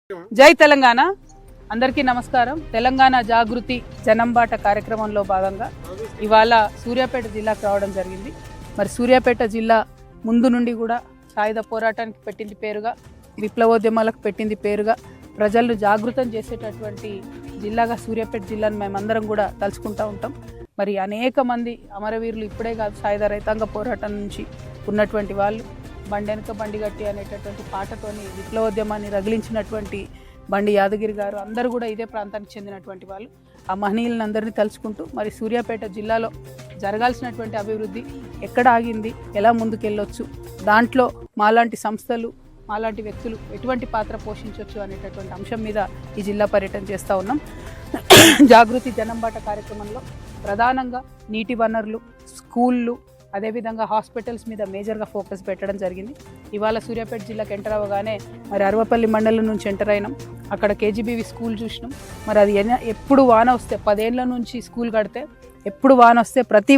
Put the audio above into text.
జై తెలంగాణ. అందరికీ నమస్కారం. తెలంగాణ జాగృతి జనంబాట కార్యక్రమంలో భాగంగా ఇవాళ సూర్యాపేట జిల్లాకు రావడం జరిగింది. మరి సూర్యాపేట జిల్లా ముందు నుండి కూడా సాయుధ పోరాటానికి పెట్టింది పేరుగా, విప్లవోద్యమాలకు పెట్టింది పేరుగా, ప్రజలను జాగృతం చేసేటటువంటి జిల్లాగా సూర్యాపేట జిల్లాను మేమందరం కూడా తలుచుకుంటూ ఉంటాం. మరి అనేక మంది అమరవీరులు ఇప్పుడే కాదు, సాయుధ రైతాంగ పోరాటం నుంచి ఉన్నటువంటి వాళ్ళు, బండెనక బండిగట్టి అనేటటువంటి పాటతోని విప్లవోద్యమాన్ని రగిలించినటువంటి బండి యాదగిరి గారు, అందరూ కూడా ఇదే ప్రాంతానికి చెందినటువంటి వాళ్ళు. ఆ మహనీయులను అందరినీ తలుచుకుంటూ మరి సూర్యాపేట జిల్లాలో జరగాల్సినటువంటి అభివృద్ధి ఎక్కడ ఆగింది, ఎలా ముందుకెళ్ళొచ్చు, దాంట్లో మాలాంటి సంస్థలు, మాలాంటి వ్యక్తులు ఎటువంటి పాత్ర పోషించవచ్చు అనేటటువంటి అంశం మీద ఈ జిల్లా పర్యటన చేస్తూ ఉన్నాం. జాగృతి జనంబాట కార్యక్రమంలో ప్రధానంగా నీటి వనరులు, స్కూళ్ళు, అదేవిధంగా హాస్పిటల్స్ మీద మేజర్గా ఫోకస్ పెట్టడం జరిగింది. ఇవాళ సూర్యాపేట జిల్లాకు ఎంటర్ అవ్వగానే మరి అరవపల్లి మండలం నుంచి ఎంటర్ అయినాం. అక్కడ కేజీబీవి స్కూల్ చూసినాం. మరి అది ఎప్పుడు వాన వస్తే 10 ఏళ్ళ నుంచి స్కూల్ కడితే ఎప్పుడు వాన వస్తే ప్రతి